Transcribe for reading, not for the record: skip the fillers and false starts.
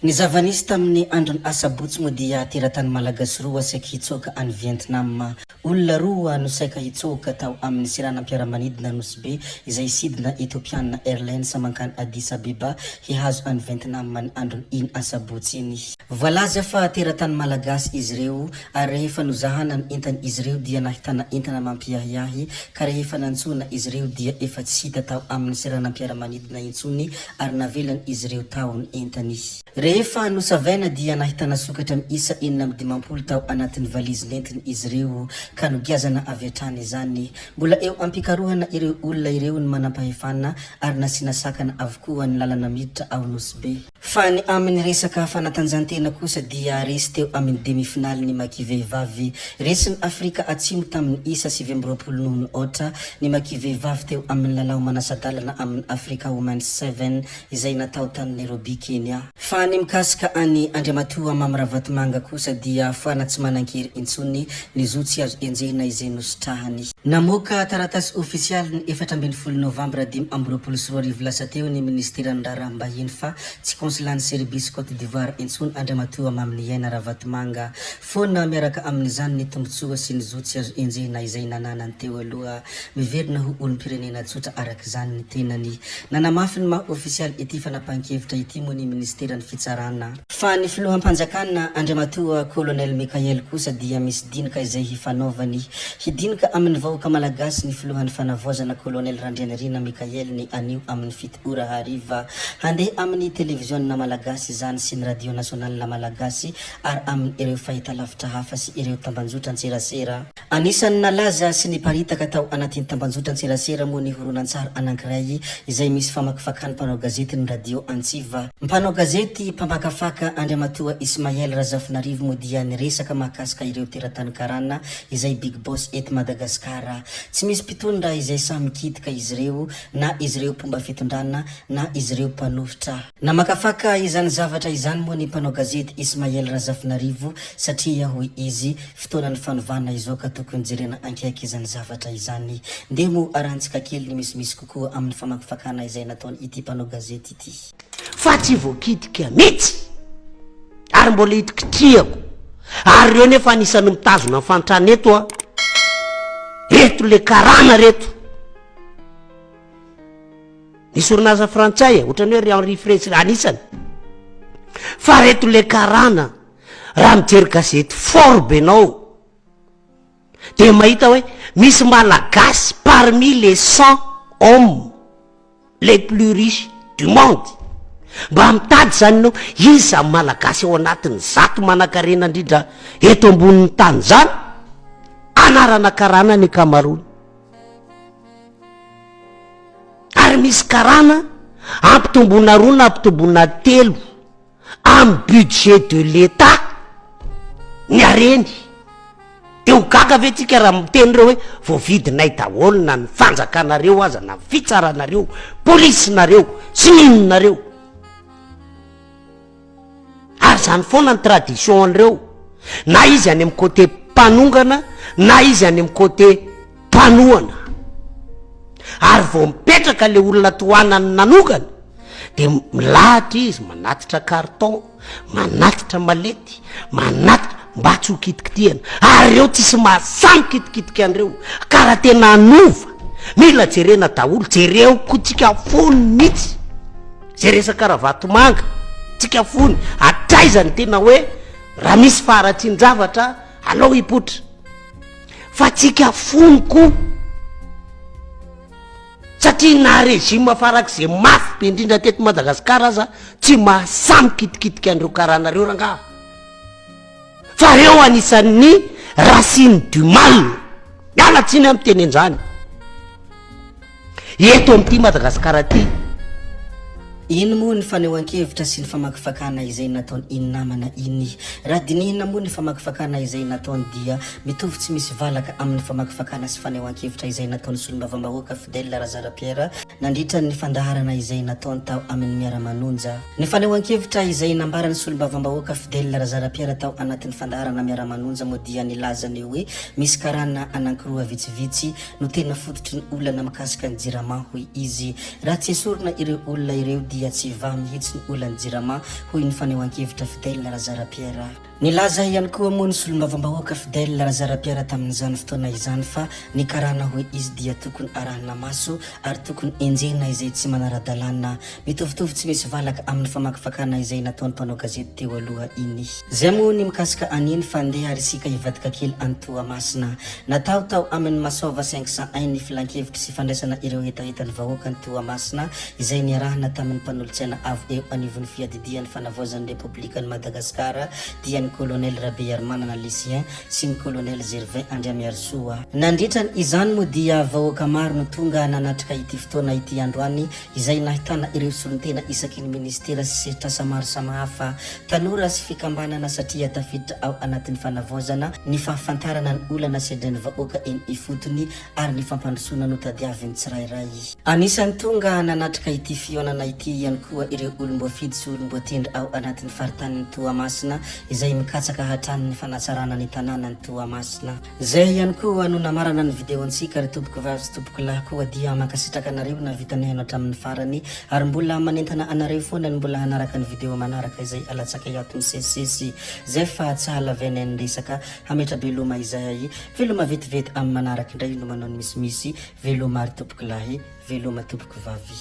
Ny zavanisy tamin'ny androny asabotsy moa dia teratany malagasy roa saika hitsoaka any Vietnam. Olona roa no saika hitsoaka tao amin'ny siranam-piaramanidina nosy be izay sidina Ethiopian Airlines mankany Addis Abeba hihazo any Vietnam ny androny iny asabotsy iny. Voalaza fa teratany malagasy izy reo ary rehefa nozahana ny entany izy reo dia nahitana entana mampiahiahy ka rehefa nantsona izy reo dia efa tsy hita tao amin'ny siranam-piaramanidina intsony ary navelany izy reo tao ny entany. Rehefa nosavaina dia nahitana sokatra miisa 9 tao anatin'ny valizy nentiny izy reo ka nogiazana avy hatrany izany. Mbola eo ampikarohana ireo olona ireo ny manampahefana ary nasinasakana avokoa ny lalana miditra ao nosy be. Fa ny amin'ny resaka fanatanjahantena kosa dia resy teo amin'ny demi-finale ny makivehivavy resin'ny Afrika Atsimo tamin'ny isa 7 nohon'ny otra ny makivehivavy teo amin'ny lalao manasadalana amin'ny Africa Women's 7 izay natao tany Nairobi, Kenya. Fa ny mikasika any Andriamatoa Mamravatomanga kosa dia fana tsy manan-kery intsony ny zotsy azo enjena izay nositrahany. Namoaka taratasy ofisialy ny 17 Novambra 2024 lasa teo ny ministeran'ny raharaham-bahiny fa tsy konsulat ny Serbie Côte d'Ivoire intsony Andriamatoa Mamniaina Ravatomanga. Fona miaraka amin'izany ny tombotsoa sy ny zotsy azo enjena izay nananany teo aloha miverina ho olom-pirenena tsotra araka izany ny tenany. Nanamafy ny maha ofisialy ity fanapahan-kevitra ity moa ny ministeran'ny fitsarana. Fa ny filoham-panjakana Andriamatoa Colonel Mikael kosa dia misy dinika izay hifanaovany. Hidinika amin'ny vahoaka malagasy ny filohan'ny fanavoazana Colonel Randrianarina Mikael ny anio amin'ny 7 ora hariva handeha amin'ny televizionna malagasy izany sy ny radio nasional malagasy ary amin'ny ireo fahitalavitra hafa sy ireo tambanjotra antserasera. Anisan'ny nalaza sy niparitaka tao anatin'ny tambanjotra antserasera moa ny horonan-tsary anankiray izay misy famakifakany mpanao gazety ny radio Antsiva. Mpanao gazety mpamakafaka Andriamatoa Ismael Razafinarivo moa dia niresaka mahakasika ireo teratany karana izay Big Boss eto Madagasikara. Tsy misy mpitondra izay samy mikitika izy reo na izy reo mpomba fitondrana na izy reo mpanohitra. Na makafaka izany zavatra izany moa ny mpanao gazety Ismael Razafinarivo satria hoy izy fotoanany fanovana izao ka tokony jerena ankaiky izany zavatra izany. Ndeha mo arantsika kely ny misy kokoa amin'ny famakafakana izay nataony ity mpanao gazety ity. Fa tsy voakitika mitsy ary mbola hitikitriako ary reo nefa anisany mitazona fantrana eto reto le karana reto nisy orinasa frantsay ohatrany hoe Henri French anisany fa reto le karana raha mijery gazety fort benao de mahita hoe misy malagasy parmi les 100 hommes les plus riches du monde. Mba mitady zany no iza malagasy ao anatin'ny 100 manan-karena indrindra eto ambonin'ny tany zany anarana karana ny Cameroun. Ary misy karana ampitombona 2 na ampitombona 3 amin'ny budget de l'État ny areny. Eo gaga ve tsika raha miteny reo hoe voavidinay daholo na ny fanjakanareo aza na fitsaranareo polisinareo sy ninonareo. Ary zany foana ny tradition an'ireo na izy any amin'ny côté mpanongana na izy any amin'ny côté mpanohana. Ary vao mipetraka le olona tohanany nanokana de milahatra izy manatitra carton, manatitra malety, manatitra mba tsy ho kitikitiana. Ary reo tsisy mahasamy kitikitika an'ireo karaha tena anova. Mila jerena daholo, jereo ko tsika fony mitsy zay resaka Ravatomanga tsika fony atraizany tena hoe raha misy faratsin-javatra alao hipotra fa tsika fony ko satria na régime farak'izay mafy be indrindra teto Madagasikara aza tsy mahasamy kitikitika an'ireo karanareo rangaha. Fa reo anisan'ny racine du mal alatsiny amin'ny teny an'izany eto amin'ity Madagasikara ty. Ino moa ny fanehoan-kevitra sy ny famakifakana izay nataony iny namana iny. Raha dinihina moa ny famakifakana izay nataony dia mitovy tsy misy valaka amin'ny famakifakana sy fanehoan-kevitra izay nataony solombavam-bahoaka Fidèle Razarapiera nandritra ny fandaharana izay nataony tao amin'ny miara-manonja. Ny fanehoan-kevitra izay nambarany solombavam-bahoaka Fidèle Razarapiera tao anatin'ny fandaharana miara-manonja moa dia nilazany hoe misy karana anankiroa vitsivitsy no tena fototry ny olona mikasika ny jirama hoy izy. Raha tsy esorina ireo olona ireo dia tsy va mihitsy ny olany jirama hoy ny fanehoan-kevitra Fidèle Razarapiera. Nilaza ihany koa moa ny solombavambahoaka Fidèle Razarapiera tamin'izany fotoana izany fa ny karana hoe izy dia tokony arahana maso ary tokony enjena izay tsy manara-dalàna, mitovitovy tsy misy valaka amin'ny famakifakana izay nataon'ny mpanao gazety teo aloha iny. Zay moa ny mikasika aniny fandeha ary isika hivadika kely any Toamasina. Natao amin'ny Masova 501 ny filan-kevitra sy fandraisana ireo hetaheta ny vahoaka ny Toamasina izay niarahana tamin'ny mpanolontsaina avo eo anivon'ny fiadidian'ny fanavaozan'ny Repoblikan'i Madagasikara dia ny colonel Rabe Armanana Lucien sy ny colonel Gervin Andriamiarsoa. Nandritra izany moa dia vahoaka maro no tonga nanatrika ity fotoana ity androany izay nahitana ireo solon-tena isaky ny ministera sy setrasa maro samihafa, tanora sy fikambanana satria tafiditra ao anatin'ny fanavaozana ny fahafantarana ny olana sedran'ny vahoaka eny ifotony ary ny fampandrosoana no tadiavin'ny tsirairay. Anisan'ny tonga nanatrika ity fionana ity ihany koa ireo olom-boafidy sy olom-boatendry ao anatin'ny faritany Toamasina izay mikatsaka hatran'ny fanatsarana ny tanàna ny Toamasina. Zay ihany koa no namarana ny videontsika ry tompoko vavy sy tompoko lahy koa dia mankasitraka anareo na vitany haino hatramin'ny farany ary mbola manentana anareo foana ny mbola hanaraka ny video manaraka izay alatsaka iato misesisesy zay fa tsy halavenany resaka hametra veloma izay veloma vetivety amin'ny manaraka indray no manao ny misimisy veloma ry tompoko lahy veloma tompoko vavy.